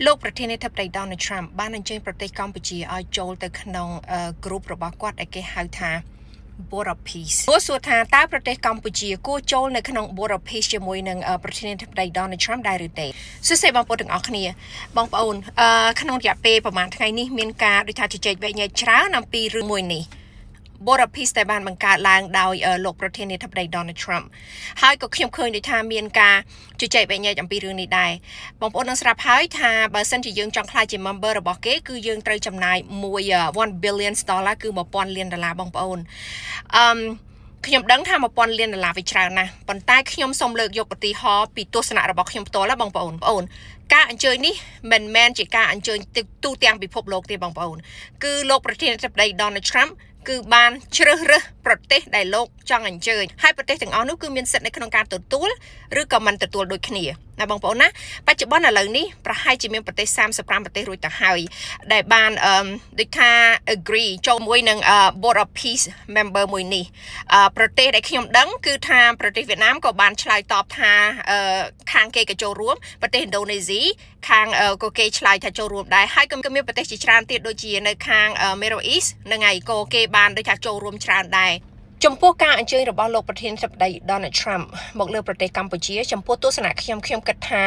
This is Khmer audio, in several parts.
លោកប្រធានាធិបតី Donald Trump បានអញ្ជើញប្រទេសកម្ពុជាឲ្យចូលទៅក្នុង group របស់គាត់ដែលគេហៅថា Board of Peace សួរថាតើប្រទេសកម្ពុជាគួរចូលនៅក្នុង Board of Peace ជាមួយនឹងប្រធានាធិបតី Donald Trump ដែរឬទេសួស្តីបងប្អូនទាំងអស់គ្នាបងប្អូនក្នុងរយៈពេលប្រហែលថ្ងៃនេះមានការដូចថាជជែកវែកញែកច្រើនអំពីរឿងមួយនេះBoard of Peace តែបានបង្កើតឡើងដោយលោកប្រធានាធិបតី Donald Trump ហើយក៏ខ្ញុំឃើញដូចថាមានការជជែកវែកញែកអំពីរឿងនេះដែរបងប្អូននឹងស្រាប់ហើយថាបើសិនជាយើងចង់ក្លាយជា member របស់គេគឺយើងត្រូវចំណាយ1 billion $គឺ$1000 លានបងប្អូនខ្ញុំដឹងថា$1000 លានវាច្រើនណាស់ប៉ុន្តែខ្ញុំសូមលើកយកឧទាហរណ៍ពីទស្សនៈរបស់ខ្ញុំផ្ទាល់ណាបងប្អូនការអញ្ជើញនេះមិនមែនជាការអញ្ជើញទូទាំងពិភពលោកទេបងប្អូនគឺលោកប្រធានាធិបតី Donald Trump គឺបានជ្រើសរើសប្រទេសដែលលោកចង់អញ្ជើញហើយប្រទេសទាំងអស់នោះគឺមានសិទ្ធិនៅក្នុងការទទួលឬក៏មិនទទួលដូចគ្នាណាបងប្អូនណាបច្ចុប្បន្នឥឡូវនេះប្រហែលជាមានប្រទេស35ប្រទេសរួចទៅហើយដែលបានដូចថា agree ចូលមួយនឹង Board of Peace member មួយនេះប្រទេសដែលខ្ញុំដឹងគឺថាប្រទេសវៀតណាមក៏បានឆ្លើយតបថាខាងគេក៏ចូលរួមប្រទេសឥណ្ឌូនេស៊ីខាងក៏គេឆ្លើយថាចូលរួមដែរហើយក៏មានប្រទេសជាច្រើនទៀតដូចជានៅខាង Middle East ហ្នឹងហើយក៏គេបានដូចថាចូលរួមច្រើនដែរចំពោះការអញ្ជើញរបស់លោកប្រធានាធិបតី Donald Trump មកលើប្រទេសកម្ពុជាចំពោះទស្សនៈខ្ញុំគិតថា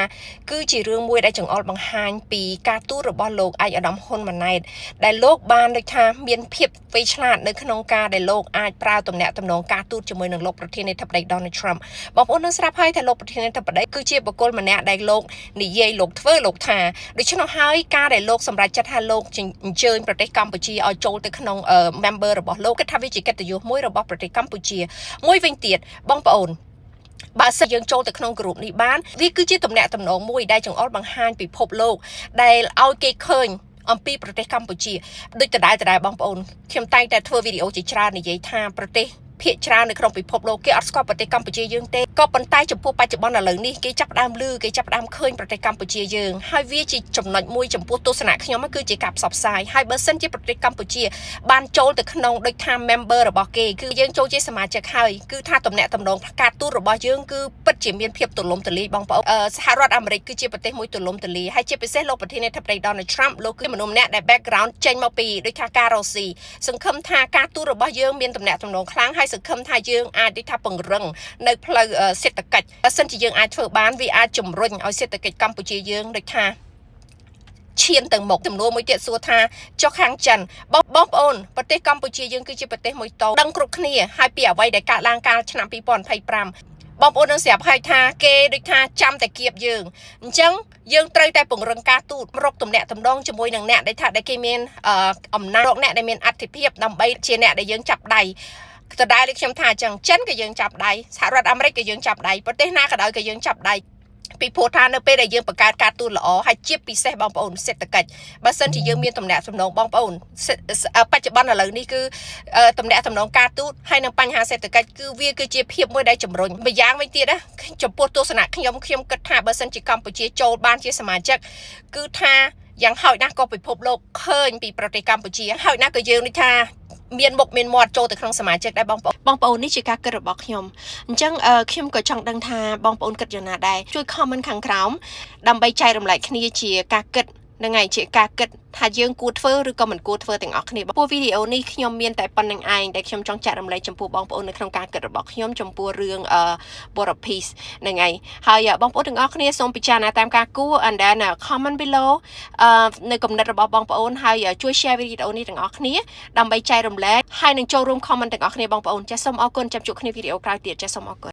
គឺជារឿងមួយដែលចង្អុលបង្ហាញពីការទូតរបស់លោកឯកឧត្តមហ៊ុនម៉ាណែតដែលលោកបានដូចថាមានភាពវៃឆ្លាតនៅក្នុងការដែលលោកអាចប្រើទំនាក់ទំនងការទូតជាមួយនឹងលោកប្រធានាធិបតី Donald Trump បងប្អូននឹងស្រាប់ហើយថាលោកប្រធានាធិបតីគឺជាបុគ្គលម្នាក់ដែលលោកនិយាយលោកធ្វើលោកថាដូច្នោះហើយការដែលលោកសម្រេចចិត្តថាលោកអញ្ជើញប្រទេសកម្ពុជាឲ្យចូលទៅក្នុង member របស់លោកគិតថាវាជាកិត្តិយសមួយរបស់ប្រទេសកម្ពុជាមួយវិញទៀតបងប្អូនបើសិនយើងចូលទៅក្នុង group នេះបានវាគឺជាទំនាក់ទំនងមួយដែលចង្អុលបង្ហាញពិភពលោកដែលឲ្យគេឃើញអំពីប្រទេសកម្ពុជាដូចដដែលបងប្អូនខ្ញុំតែងតែធ្វើវីដេអូជាច្រើននិយាយថាប្រទេសភាគច្រើននៅក្នុងពិភពលោកគេអត់ស្គាល់ប្រទេសកម្ពុជាយើងទេក៏ប៉ុន្តែចំពោះបច្ចុប្បន្នឥឡូវនេះគេចាប់ផ្ដើមឮគេចាប់ផ្ដើមឃើញប្រទេសកម្ពុជាយើងហើយវាជាចំណុចមួយចំពោះទស្សនៈខ្ញុំគឺជាការផ្សព្វផ្សាយហើយបើសិនជាប្រទេសកម្ពុជាបានចូលទៅក្នុងដូចថា member របស់គេគឺយើងចូលជាសមាជិកហើយគឺថាទំនាក់ទំនងការទូតរបស់យើងគឺពិតជាមានភាពទូលំទូលាយបងប្អូនសហរដ្ឋអាមេរិកគឺជាប្រទេសមួយទូលំទូលាយហើយជាពិសេសលោកប្រធានាធិបតី Donald Trump លោកគឺមនុស្សម្នាក់ដែល background ចេញមកពីដូចថាការរស់ស៊ីសង្ឃឹមថាការទូតរបស់យើងមានទំនាក់ទំនងខ្លាំងហើយសង្ឃឹមថាយើងអាចដូចថាពង្រឹងនៅផ្លូវសេដ្ឋកិច្ចបើសិនជាយើងអាចធ្វើបានវាអាចជំរុញឲ្យសេដ្ឋកិច្ចកម្ពុជាយើងដូចថាឈានទៅមុខចំនួនមួយទៀតសួរថាចុះខាងចិនបងប្អូនប្រទេសកម្ពុជាយើងគឺជាប្រទេសមួយតូចដឹងគ្រប់គ្នាហើយពីអ្វីដែលកើតឡើងកាលឆ្នាំ2025បងប្អូននឹងស្រាប់ហើយថាគេដូចថាចាំតែគៀបយើងអញ្ចឹងយើងត្រូវតែពង្រឹងការទូតរកទំនាក់ទំនងជាមួយនឹងអ្នកដែលថាដែលគេមានអំណាចរកអ្នកដែលមានអធិភាពដើម្បីជាអ្នកដែលយើងចាប់ដៃតដែលខ្ញុំថាអញ្ចឹងចិនក៏យើងចាប់ដៃសហរដ្ឋអាមេរិកក៏យើងចាប់ដៃប្រទេសណាក៏ដោយក៏យើងចាប់ដៃពីព្រោះថានៅពេលដែលយើងបង្កើតការទូតល្អហើយជាពិសេសបងប្អូនសេដ្ឋកិច្ចបើសិនជាយើងមានទំនាក់ទំនងបងប្អូនបច្ចុប្បន្នឥឡូវនេះគឺទំនាក់ទំនងការទូតហើយនឹងបញ្ហាសេដ្ឋកិច្ចគឺវាគឺជាភាពមួយដែលជំរុញម្យ៉ាងវិញទៀតណាចំពោះទស្សនៈខ្ញុំគិតថាបើសិនជាកម្ពុជាចូលបានជាសមាជិកគឺថាយ៉ាងហោចណាស់ក៏ពិភពលោកឃើញពីប្រទេសកម្ពុជាហើយណាស់ក៏យើងនេះថាមានមុខមានមាត់ចូលទៅក្នុងសមាជិកដែរបងប្អូននេះជាការគិតរបស់ខ្ញុំអញ្ចឹងខ្ញុំក៏ចង់ដឹងថាបងប្អូនគិតយ៉ាងណាដែរជួយ comment ខាងក្រោមដើម្បីចែករំលែកគ្នាជាការគិតនឹងឯងជាការគិតថាយើងគួរធ្វើឬក៏មិនគួរធ្វើទាំងអស់គ្នាព្រោះវីដេអូនេះខ្ញុំមានតែប៉ុណ្្នឹងឯងដែលខ្ញុំចង់ចែករំលែកចំពោះបងប្អូននៅក្នុងការគិតរបស់ខ្ញុំចំពោះរឿងBoard of Peace ហ្នឹងឯងហើយបងប្អូនទាំងអស់គ្នាសូមពិចារណាតាមការគួរ and then comment below នៅគំនិតរបស់បងប្អូនហើយជួយ share វីដេអូនេះទាំងអស់គ្នាដើម្បីចែករំលែកហើយនឹងចូលរួម comment ទាំងអស់គ្នាបងប្អូនចាសសូមអរគុណចាំជួបគ្នាវីដេអូក្រោយទៀតចាសសូមអរគុណ